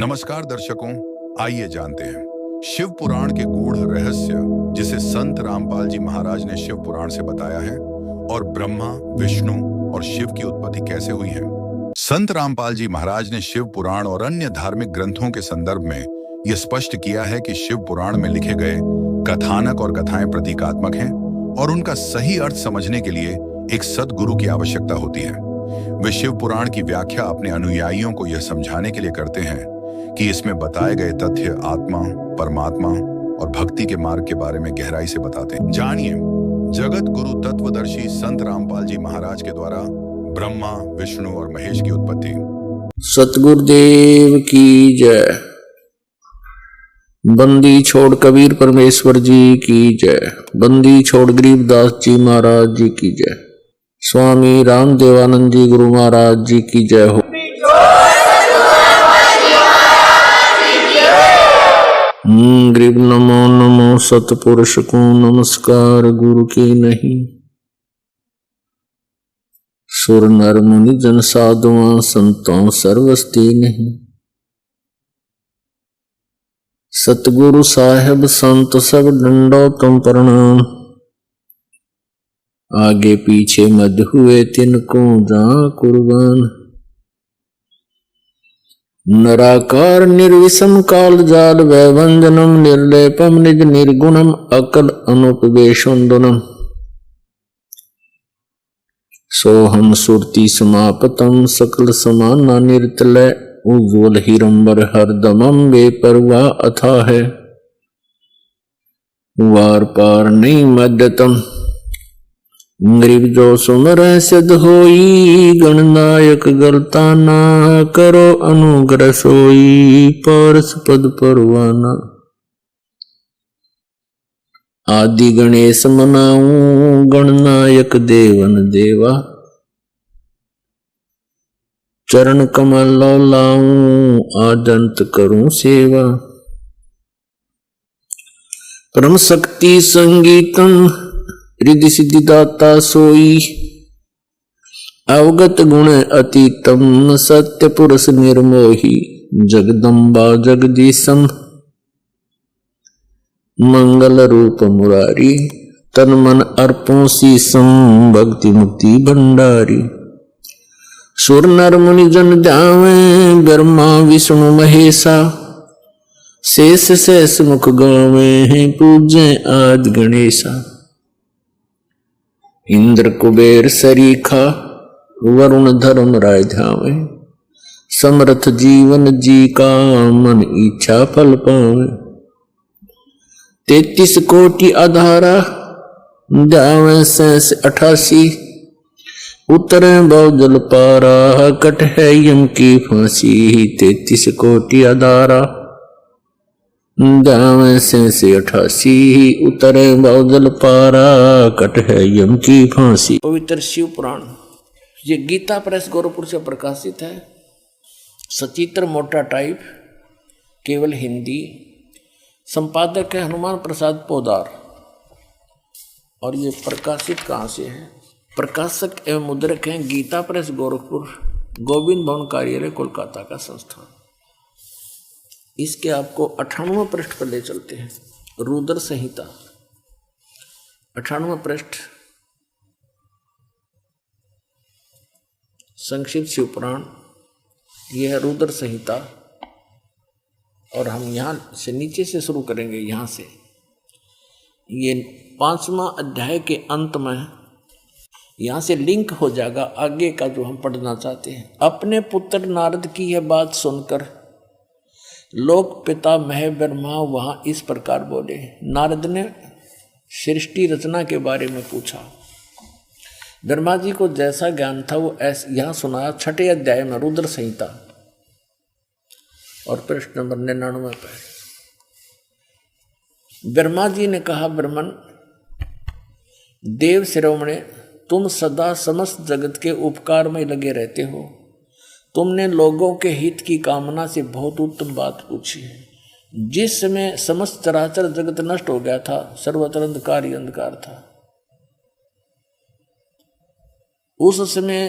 नमस्कार दर्शकों, आइए जानते हैं शिव पुराण के गूढ़ रहस्य जिसे संत रामपाल जी महाराज ने शिव पुराण से बताया है और ब्रह्मा, विष्णु और शिव की उत्पत्ति कैसे हुई है। संत रामपाल जी महाराज ने शिव पुराण और अन्य धार्मिक ग्रंथों के संदर्भ में यह स्पष्ट किया है कि शिव पुराण में लिखे गए कथानक और कथाएं प्रतीकात्मक हैं और उनका सही अर्थ समझने के लिए एक सद्गुरु की आवश्यकता होती है। वे शिव पुराण की व्याख्या अपने अनुयायियों को यह समझाने के लिए करते हैं कि इसमें बताए गए तथ्य आत्मा, परमात्मा और भक्ति के मार्ग के बारे में गहराई से बताते हैं। जानिए जगत गुरु तत्वदर्शी संत रामपाल जी महाराज के द्वारा ब्रह्मा, विष्णु और महेश की उत्पत्ति। सतगुरुदेव की जय। बंदी छोड़ कबीर परमेश्वर जी की जय। बंदी छोड़ गरीबदास जी महाराज जी की जय। स्वामी रामदेवानंद जी गुरु महाराज जी की जय हो। गरीब नमो नमो सतपुरुष को नमस्कार गुरु की नहीं। सुर नर मुनि जन साधुआ संतों सर्वस्ती नहीं। सतगुरु साहेब संत सब डंडो तुम प्रणाम। आगे पीछे मध्य हुए तिनको जा कुर्बान। नराकार निर्विषम काल जाल वैवंजनम निर्लेपम निज निर्गुणम अकल अनुपवेशुंदनम। सोहम सुरति समापतम सकल समाना निर्तलय उज्ज्वल हिरंबर हरदमम बेपरवाह अथा है। वार पार नहीं मध्यतम गरीब जो सुमर सिद्ध होई। गणनायक गलता ना करो अनुग्रह सोई। पारस पद परवाना आदि गणेश मनाऊं। गणनायक देवन देवा चरण कमल लाऊं। आदंत करूं सेवा परम शक्ति संगीतम रिद्धि सिद्धि दाता सोई। अवगत गुण अतीतम सत्य पुरुष निर्मोही। जगदम्बा जगदीशम मंगल रूप मुरारी। तन मन अर्पों शीसम भक्ति मुक्ति भंडारी। सुर नर मुनि जन ध्यावे ब्रह्मा विष्णु महेशा। शेष शेष मुख गावे पूजे आदि गणेशा। इंद्र कुबेर सरीखा वरुण धर्म राय ध्यावे। समर्थ जीवन जी का मन इच्छा फल पावे। 33 कोटि आधारा ध्यावे शेष 88। उतरे बहुजल पारा कट है यम की फांसी। 33 कोटि आधारा ध्यावे शेष 88। उतरे बहुजल पारा कट है यम की फांसी। पवित्र शिव पुराण ये गीता प्रेस गोरखपुर से प्रकाशित है। सचित्र मोटा टाइप, केवल हिंदी। संपादक है हनुमान प्रसाद पोदार। और ये प्रकाशित कहाँ से है? प्रकाशक एवं मुद्रक हैं गीता प्रेस गोरखपुर, गोविंद भवन कार्यालय कोलकाता का संस्थान। इसके आपको 98वें पृष्ठ पर ले चलते हैं। रुद्र संहिता 98वां पृष्ठ, संक्षिप्त शिव पुराण। यह है रुद्र संहिता और हम यहाँ से नीचे से शुरू करेंगे। यहाँ से ये 5वां अध्याय के अंत में यहाँ से लिंक हो जाएगा आगे का जो हम पढ़ना चाहते हैं। अपने पुत्र नारद की यह बात सुनकर लोक पिता मह ब्रह्मा वहां इस प्रकार बोले। नारद ने सृष्टि रचना के बारे में पूछा। ब्रह्मा जी को जैसा ज्ञान था वो ऐसे यहाँ सुनाया 6ठे अध्याय में रुद्र संहिता और पृष्ठ नंबर 99 पर। ब्रह्मा जी ने कहा, ब्रह्मन देव शिरोमणे, तुम सदा समस्त जगत के उपकार में लगे रहते हो। तुमने लोगों के हित की कामना से बहुत उत्तम बात पूछी है। जिस समय समस्त चराचर जगत नष्ट हो गया था, सर्वत्र अंधकार ही अंधकार था, उस समय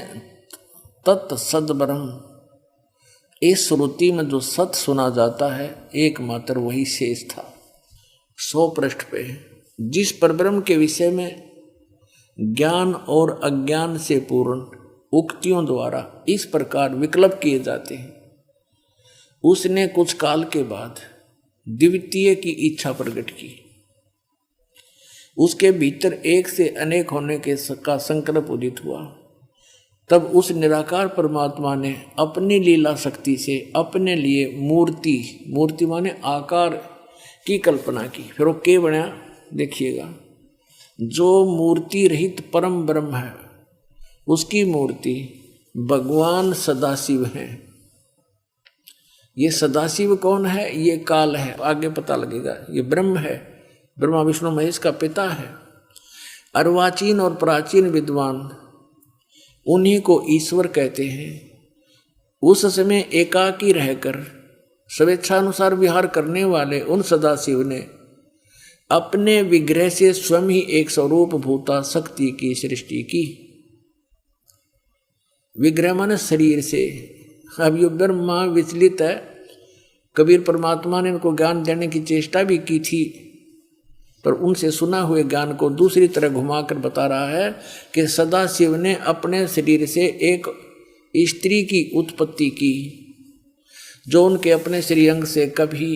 तत् सद ब्रह्म इस श्रुति में जो सत सुना जाता है एकमात्र वही शेष था। 100 पृष्ठ पे जिस परब्रह्म के विषय में ज्ञान और अज्ञान से पूर्ण उक्तियों द्वारा इस प्रकार विकल्प किए जाते हैं, उसने कुछ काल के बाद द्वितीय की इच्छा प्रकट की। उसके भीतर एक से अनेक होने का संकल्प उदित हुआ। तब उस निराकार परमात्मा ने अपनी लीला शक्ति से अपने लिए मूर्ति माने आकार की कल्पना की। फिर वो क्या बना देखिएगा, जो मूर्ति रहित परम ब्रह्म है उसकी मूर्ति भगवान सदाशिव है। ये सदाशिव कौन है? ये काल है, आगे पता लगेगा। ये ब्रह्म है, ब्रह्मा विष्णु महेश का पिता है। अर्वाचीन और प्राचीन विद्वान उन्हीं को ईश्वर कहते हैं। उस समय एकाकी रहकर स्वेच्छानुसार विहार करने वाले उन सदाशिव ने अपने विग्रह से स्वयं ही एक स्वरूप भूता शक्ति की सृष्टि की। विग्रह माने शरीर से। अब ये ब्रह्मा विचलित है। कबीर परमात्मा ने उनको ज्ञान देने की चेष्टा भी की थी, पर उनसे सुना हुए ज्ञान को दूसरी तरह घुमाकर बता रहा है कि सदाशिव ने अपने शरीर से एक स्त्री की उत्पत्ति की, जो उनके अपने श्रीअंग से कभी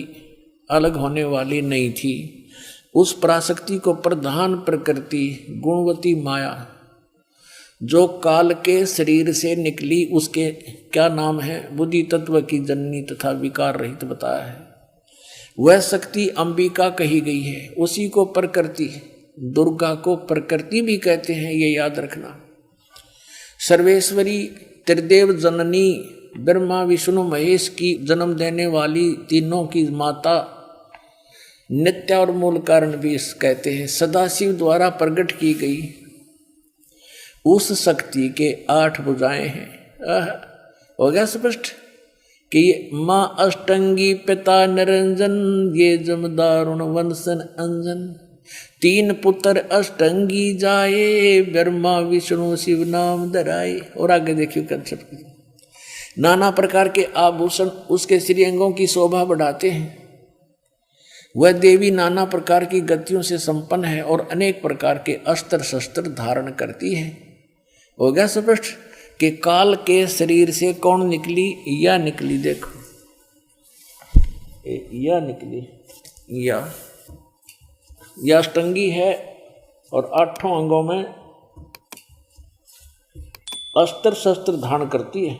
अलग होने वाली नहीं थी। उस पराशक्ति को प्रधान प्रकृति गुणवती माया जो काल के शरीर से निकली, उसके क्या नाम है? बुद्धि तत्व की जननी तथा विकार रहित बताया है। वह शक्ति अंबिका कही गई है। उसी को प्रकृति, दुर्गा को प्रकृति भी कहते हैं, ये याद रखना। सर्वेश्वरी त्रिदेव जननी ब्रह्मा विष्णु महेश की जन्म देने वाली तीनों की माता, नित्या और मूल कारण भी कहते हैं। सदाशिव द्वारा प्रकट की गई उस शक्ति के 8 भुजाएं हैं। हो गया स्पष्ट कि ये माँ अष्टंगी पिता निरंजन, ये जमदारुण वंशन अंजन। 3 पुत्र अष्टंगी जाए, ब्रह्मा विष्णु शिव नाम धराए। और आगे देखिए कंसेप्ट। नाना प्रकार के आभूषण उसके श्रीअंगों की शोभा बढ़ाते हैं। वह देवी नाना प्रकार की गतियों से संपन्न है और अनेक प्रकार के अस्त्र शस्त्र धारण करती है। हो गया स्पष्ट कि काल के शरीर से कौन निकली? या निकली, देखो या निकली, या अष्टंगी है और 8 अंगों में अस्त्र शस्त्र धारण करती है।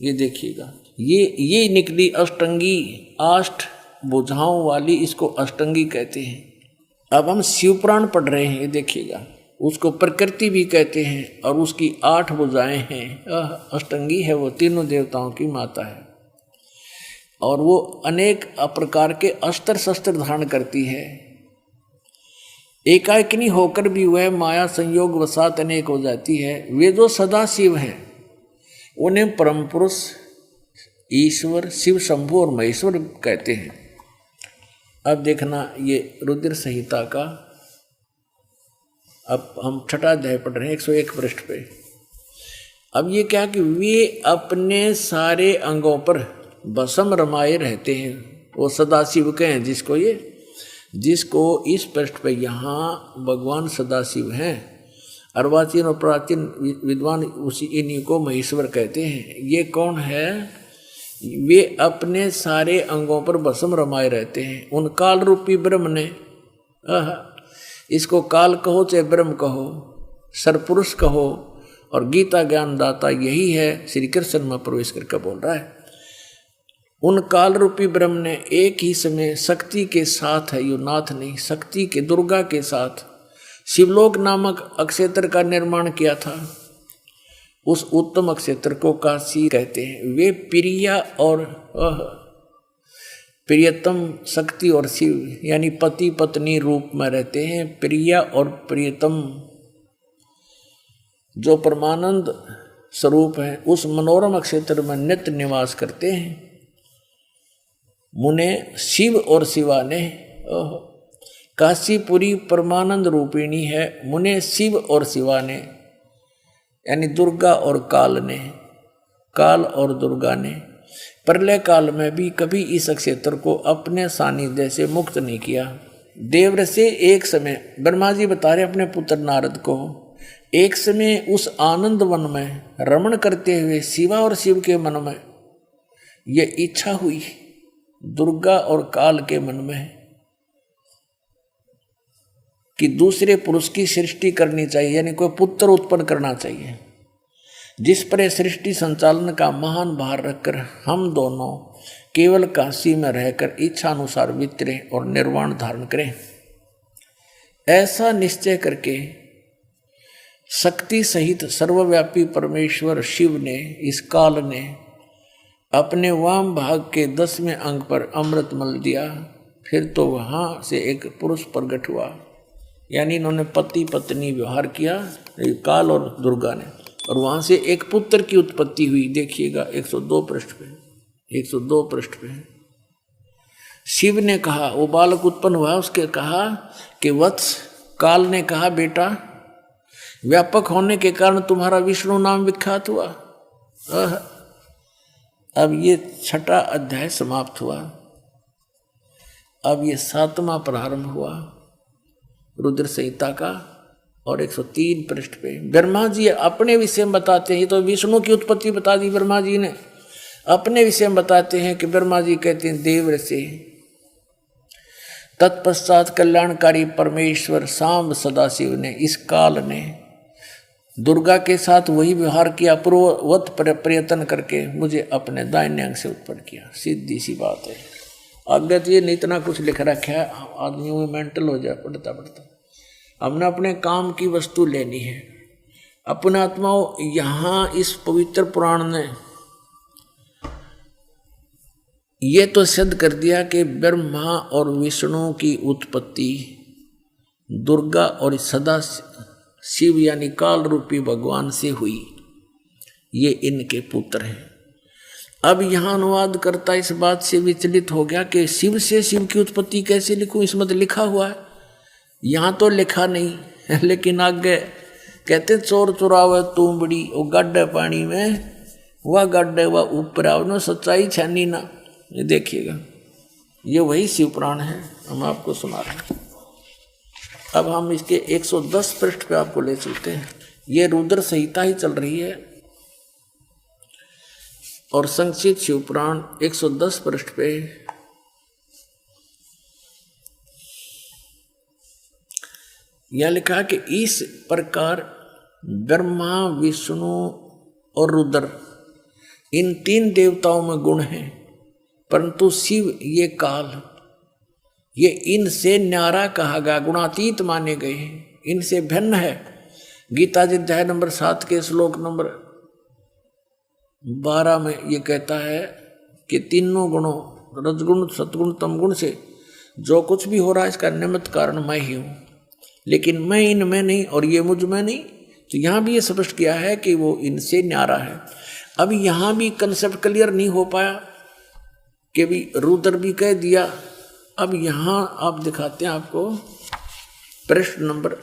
ये देखिएगा, ये निकली अष्टंगी, 8 भुजाओं वाली, इसको अष्टंगी कहते हैं। अब हम शिवपुराण पढ़ रहे हैं, ये देखिएगा। उसको प्रकृति भी कहते हैं और उसकी 8 भुजाएं हैं। अष्टंगी है, वो तीनों देवताओं की माता है और वो अनेक प्रकार के अस्त्र शस्त्र धारण करती है। एकाकिनी होकर भी वह माया संयोग वसात अनेक हो जाती है। वे जो सदाशिव हैं उन्हें परम पुरुष ईश्वर शिव शंभु और महेश्वर कहते हैं। अब देखना, ये रुद्र संहिता का अब हम 6ठा अध्याय पढ़ रहे हैं, 101 पृष्ठ पे। अब ये क्या कि वे अपने सारे अंगों पर भस्म रमाए रहते हैं। वो सदाशिव के हैं जिसको इस पृष्ठ पे यहाँ भगवान सदाशिव हैं। अर्वाचीन और प्राचीन विद्वान उसी इन्हीं को महेश्वर कहते हैं। ये कौन है? वे अपने सारे अंगों पर भस्म रमाए रहते हैं। उन काल रूपी ब्रह्म ने, इसको काल कहो चाहे ब्रह्म कहो, सरपुरुष कहो, और गीता ज्ञान दाता यही है, श्री कृष्ण में प्रवेश करके बोल रहा है। उन काल रूपी ब्रह्म ने एक ही समय शक्ति के साथ है, यो नाथ नहीं, शक्ति के दुर्गा के साथ शिवलोक नामक अक्षेत्र का निर्माण किया था। उस उत्तम अक्षेत्र को काशी कहते हैं। वे प्रिया और प्रियतम शक्ति और शिव यानी पति पत्नी रूप में रहते हैं। प्रिया और प्रियतम जो परमानंद स्वरूप है उस मनोरम क्षेत्र में नित्य निवास करते हैं। मुने शिव और शिवा ने, काशीपुरी परमानंद रूपिणी है। मुने शिव और शिवा ने यानी दुर्गा और काल ने काल और दुर्गा ने प्रलय काल में भी कभी इस क्षेत्र को अपने सानिध्य से मुक्त नहीं किया। देवव्रत से एक समय ब्रह्मा जी बता रहे अपने पुत्र नारद को, एक समय उस आनंद वन में रमण करते हुए शिवा और शिव के मन में यह इच्छा हुई, दुर्गा और काल के मन में, कि दूसरे पुरुष की सृष्टि करनी चाहिए, यानी कोई पुत्र उत्पन्न करना चाहिए, जिस पर सृष्टि संचालन का महान भार रखकर हम दोनों केवल काशी में रहकर इच्छा अनुसार विचरें और निर्वाण धारण करें। ऐसा निश्चय करके शक्ति सहित सर्वव्यापी परमेश्वर शिव ने, इस काल ने अपने वाम भाग के 10वें अंग पर अमृत मल दिया। फिर तो वहां से एक पुरुष प्रकट हुआ, यानी इन्होंने पति पत्नी व्यवहार किया, काल और दुर्गा ने, और वहां से एक पुत्र की उत्पत्ति हुई। देखिएगा 102 पृष्ठ पे, 102 पृष्ठ पे शिव ने कहा, वो बालक उत्पन्न हुआ, उसके कहा कि वत्स, काल ने कहा बेटा, व्यापक होने के कारण तुम्हारा विष्णु नाम विख्यात हुआ। अब ये 6वां अध्याय समाप्त हुआ। अब ये 7वां प्रारंभ हुआ रुद्र संहिता का, और 103 पृष्ठ पे ब्रह्मा जी अपने विषय में बताते हैं। ये तो विष्णु की उत्पत्ति बता दी ब्रह्मा जी ने, अपने विषय में बताते हैं कि ब्रह्मा जी कहते हैं देवव्रत से तत्पश्चात कल्याणकारी परमेश्वर सांब सदाशिव ने, इस काल ने दुर्गा के साथ वही व्यवहार किया, पूर्ववत प्रयत्न करके मुझे अपने दाहिने अंग से उत्पन्न किया। सीधी सी बात है। आगे तो ये नहीं इतना कुछ लिख रखा है, आदमी में मेंटल हो जाए पढ़ता पढ़ता। हमने अपने काम की वस्तु लेनी है। अपने आत्माओं, यहाँ इस पवित्र पुराण ने ये तो सिद्ध कर दिया कि ब्रह्मा और विष्णु की उत्पत्ति दुर्गा और सदा शिव यानी काल रूपी भगवान से हुई, ये इनके पुत्र हैं। अब यहाँ अनुवाद करता इस बात से विचलित हो गया कि शिव से शिव की उत्पत्ति कैसे लिखूं, इसमें तो लिखा हुआ है, यहाँ तो लिखा नहीं। लेकिन आगे कहते चोर चुरावे तूंबड़ी, वो गड्ढे पानी में, वह गड्ढे वह ऊपर आवनो, सच्चाई छानी ना। ये देखिएगा, ये वही शिव पुराण है, हम आपको सुना रहे हैं। अब हम इसके 110 पृष्ठ पे आपको ले चलते हैं। ये रुद्र संहिता ही चल रही है, और संक्षिप्त शिव पुराण 110 पृष्ठ पे यह लिखा कि इस प्रकार ब्रह्मा विष्णु और रुद्र इन 3 देवताओं में गुण हैं, परंतु शिव ये काल, ये इनसे न्यारा कहा गया, गुणातीत माने गए हैं, इनसे भिन्न है। गीता जी अध्याय नंबर 7 के श्लोक नंबर 12 में ये कहता है कि तीनों गुणों, रजगुण सतगुण तमगुण से जो कुछ भी हो रहा है इसका निमित्त कारण मैं ही हूँ, लेकिन मैं इनमें नहीं और ये मुझ में नहीं। तो यहाँ भी ये स्पष्ट किया है कि वो इनसे न्यारा है। अब यहाँ भी कंसेप्ट क्लियर नहीं हो पाया कि भी रुद्र भी कह दिया। अब यहाँ आप दिखाते हैं आपको, पृष्ठ नंबर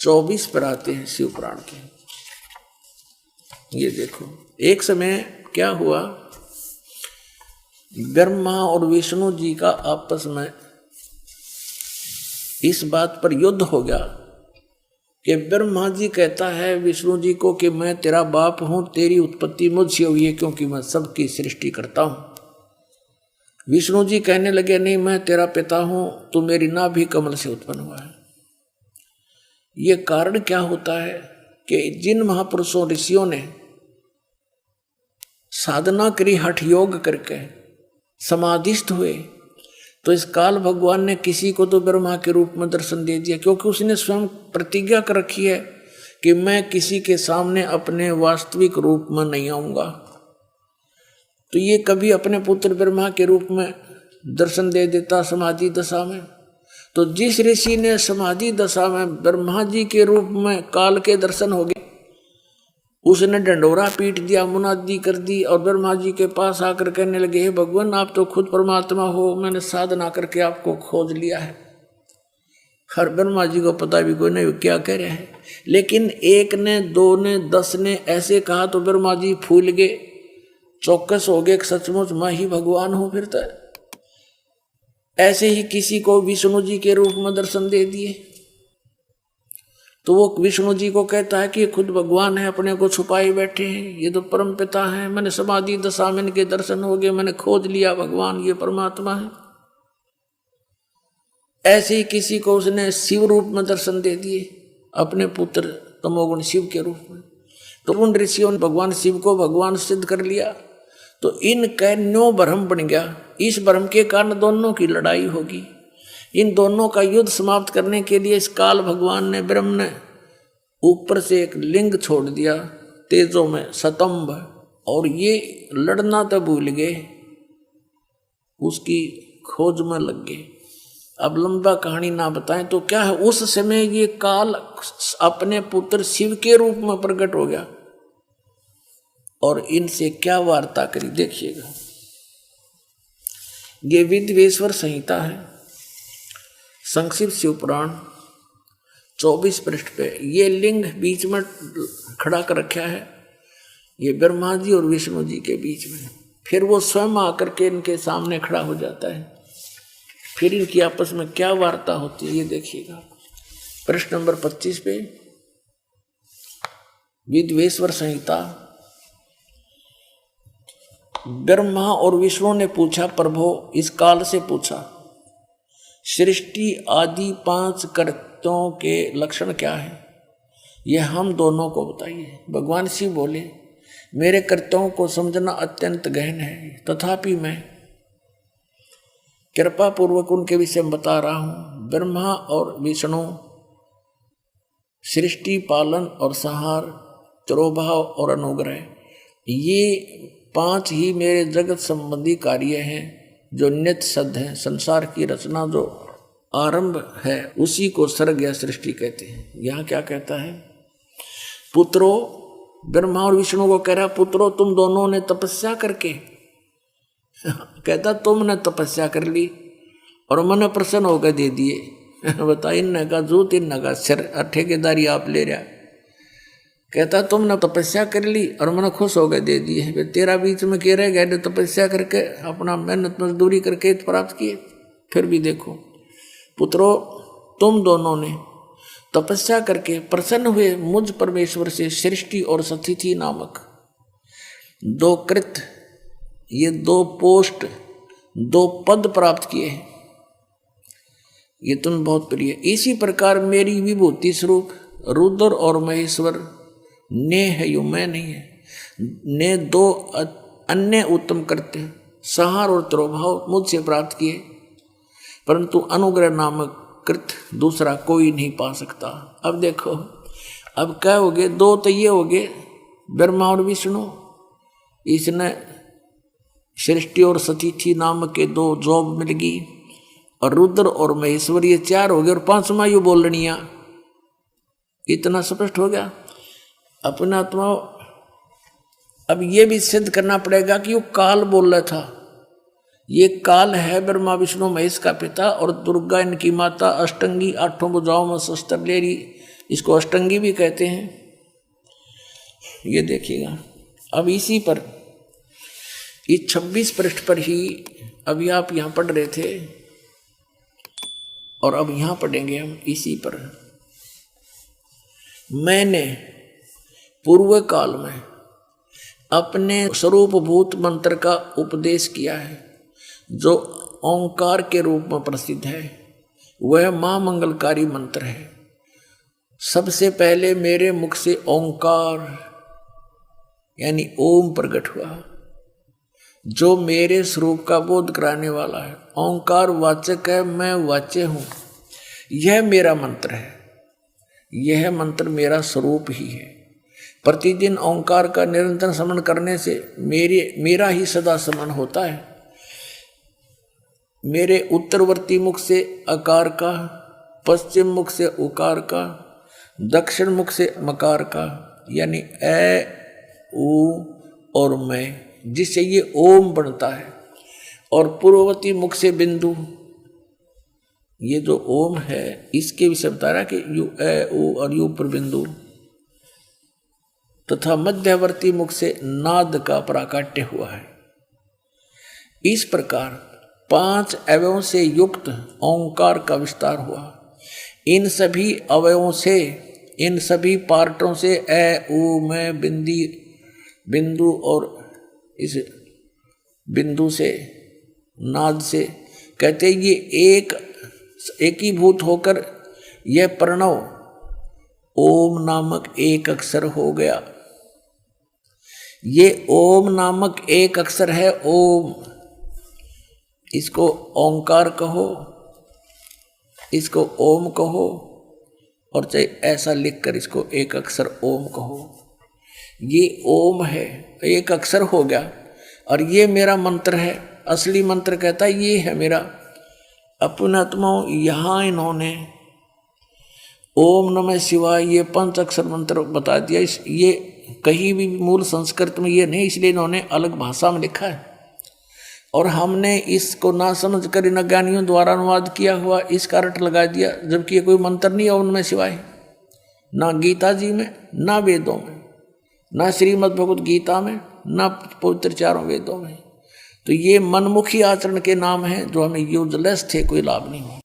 24 पर आते हैं शिव पुराण के। ये देखो, एक समय क्या हुआ, ब्रह्मा और विष्णु जी का आपस में इस बात पर युद्ध हो गया कि ब्रह्मा जी कहता है विष्णु जी को कि मैं तेरा बाप हूं, तेरी उत्पत्ति मुझसे हुई है क्योंकि मैं सबकी सृष्टि करता हूं। विष्णु जी कहने लगे नहीं, मैं तेरा पिता हूं, तू मेरी नाभि कमल से उत्पन्न हुआ है। ये कारण क्या होता है कि जिन महापुरुषों ऋषियों ने साधना करी, हठ योग करके समाधिस्थ हुए, तो इस काल भगवान ने किसी को तो ब्रह्मा के रूप में दर्शन दे दिया, क्योंकि उसने स्वयं प्रतिज्ञा कर रखी है कि मैं किसी के सामने अपने वास्तविक रूप में नहीं आऊंगा। तो ये कभी अपने पुत्र ब्रह्मा के रूप में दर्शन दे देता समाधि दशा में। तो जिस ऋषि ने समाधि दशा में ब्रह्मा जी के रूप में काल के दर्शन हो गए, उसने डंडोरा पीट दिया, मुनादी कर दी और ब्रह्मा जी के पास आकर कहने लगे, हे भगवान आप तो खुद परमात्मा हो, मैंने साधना करके आपको खोज लिया है, हर ब्रह्मा जी को पता भी कोई नहीं क्या कह रहा है, लेकिन एक ने, दो ने, 10 ने ऐसे कहा तो ब्रह्मा जी फूल गए, चौकस हो गए, सचमुच मैं ही भगवान हूं फिर तो। ऐसे ही किसी को विष्णु जी के रूप में दर्शन दे दिए तो वो विष्णु जी को कहता है कि ये खुद भगवान है, अपने को छुपाए बैठे हैं, ये तो परम पिता है, मैंने समाधि दशा में इनके दर्शन हो गए, मैंने खोज लिया भगवान ये परमात्मा है। ऐसे ही किसी को उसने शिव रूप में दर्शन दे दिए, अपने पुत्र तमोगुण शिव के रूप में, तो उन ऋषियों ने भगवान शिव को भगवान सिद्ध कर लिया। तो इनका न्यो भ्रम बन गया, इस भ्रम के कारण दोनों की लड़ाई होगी। इन दोनों का युद्ध समाप्त करने के लिए इस काल भगवान ने, ब्रह्म ने ऊपर से एक लिंग छोड़ दिया तेजों में, स्तंभ, और ये लड़ना तो भूल गए, उसकी खोज में लग गए। अब लंबा कहानी ना बताएं तो क्या है, उस समय ये काल अपने पुत्र शिव के रूप में प्रकट हो गया और इनसे क्या वार्ता करी देखिएगा। ये विद्वेश्वर संहिता है, संक्षिप्त शिव पुराण 24 पृष्ठ पे ये लिंग बीच में खड़ा कर रखा है, ये ब्रह्मा जी और विष्णु जी के बीच में। फिर वो स्वयं आकर के इनके सामने खड़ा हो जाता है, फिर इनकी आपस में क्या वार्ता होती है ये देखिएगा। प्रश्न नंबर 25 पे विद्वेश्वर संहिता। ब्रह्मा और विष्णु ने पूछा, प्रभो इस काल से पूछा, सृष्टि आदि 5 कर्तों के लक्षण क्या है, ये हम दोनों को बताइए। भगवान शिव बोले, मेरे कर्तव्यों को समझना अत्यंत गहन है, तथापि मैं कृपा पूर्वक उनके विषय में बता रहा हूं। ब्रह्मा और विष्णु सृष्टि, पालन और संहार, तिरोभाव और अनुग्रह, ये 5 ही मेरे जगत संबंधी कार्य हैं जो नित्य सिद्ध हैं। संसार की रचना जो आरंभ है उसी को सर्ग या सृष्टि कहते हैं। यहाँ क्या कहता है, पुत्रो, ब्रह्मा और विष्णु को कह रहा, पुत्रो तुम दोनों ने तपस्या करके कहता तुमने तपस्या कर ली और मन प्रसन्न होकर दे दिए। बता, इनने का जूत, इनने का सिर, ठेकेदारी आप ले रहा। कहता तुमने तपस्या कर ली और मन खुश होकर दे दिए, तेरा बीच में कह रहे गए तपस्या करके अपना मेहनत मजदूरी करके प्राप्त किए। फिर भी देखो पुत्रो, तुम दोनों ने तपस्या करके प्रसन्न हुए मुझ परमेश्वर से सृष्टि और सतिथि नामक 2 कृत, ये 2 पोस्ट, 2 पद प्राप्त किए हैं, ये तुम बहुत प्रिय। इसी प्रकार मेरी विभूति स्वरूप रुद्र और महेश्वर ने है, यू मैं नहीं है, ने 2 अन्य उत्तम करते संहार और तिरोभाव मुझसे प्राप्त किए, परंतु अनुग्रह नामक कृत दूसरा कोई नहीं पा सकता। अब देखो, अब क्या हो गए, 2 तो ये हो गए ब्रह्मा और विष्णु, इसने सृष्टि और सतिथि नाम के 2 जॉब मिल गई, और रुद्र और महेश्वर ये 4 हो गए, और 5वां यू बोलनिया। इतना स्पष्ट हो गया अपना आत्मा। अब ये भी सिद्ध करना पड़ेगा कि वो काल बोल रहा था, ये काल है ब्रह्मा विष्णु महेश का पिता, और दुर्गा इनकी माता, अष्टंगी, 8 भुजाओं में शस्त्र ले रही, इसको अष्टंगी भी कहते हैं। ये देखिएगा। अब इसी पर इस 26 पृष्ठ पर ही अभी आप यहाँ पढ़ रहे थे और अब यहाँ पढ़ेंगे हम इसी पर। मैंने पूर्व काल में अपने स्वरूपभूत मंत्र का उपदेश किया है जो ओंकार के रूप में प्रसिद्ध है। वह महामंगलकारी मंत्र है। सबसे पहले मेरे मुख से ओंकार यानी ओम प्रकट हुआ, जो मेरे स्वरूप का बोध कराने वाला है। ओंकार वाचक है, मैं वाच्य हूं। यह मेरा मंत्र है, यह मंत्र मेरा स्वरूप ही है। प्रतिदिन ओंकार का निरंतर स्मरण करने से मेरा ही सदा स्मरण होता है। मेरे उत्तरवर्ती मुख से अकार का, पश्चिम मुख से उकार का, दक्षिण मुख से मकार का यानी ए, उ और मैं, जिससे ये ओम बनता है, और पूर्ववर्ती मुख से बिंदु ये जो ओम है इसके विषय बता रहा कि यू ए ऊ और यू पर बिंदु तथा मध्यवर्ती मुख से नाद का प्राकट्य हुआ है। इस प्रकार 5 अवयवों से युक्त ओंकार का विस्तार हुआ। इन सभी अवयवों से, इन सभी पार्टों से ए ऊ में बिंदु और इस बिंदु से नाद से कहते ये एकीभूत होकर यह प्रणव ओम नामक एक अक्षर हो गया। ये ओम नामक एक अक्षर है ओम। इसको ओंकार कहो, इसको ओम कहो, और चाहे ऐसा लिखकर इसको एक अक्षर ओम कहो। ये ओम है, एक अक्षर हो गया, और ये मेरा मंत्र है। असली मंत्र कहता है ये है मेरा। अपनात्माओं यहाँ इन्होंने ओम नमः शिवाय ये 5 अक्षर मंत्र बता दिया। ये कहीं भी मूल संस्कृत में ये नहीं, इसलिए इन्होंने अलग भाषा में लिखा है और हमने इसको ना समझ कर इन अज्ञानियों द्वारा अनुवाद किया हुआ इसका अर्थ लगा दिया, जबकि ये कोई मंत्र नहीं है ओम नमः शिवाय। ना गीता जी में, ना वेदों में, ना श्रीमद् भगवत गीता में, ना पवित्र चारों वेदों में। तो ये मनमुखी आचरण के नाम हैं जो हमें यूजलेस थे, कोई लाभ नहीं हो।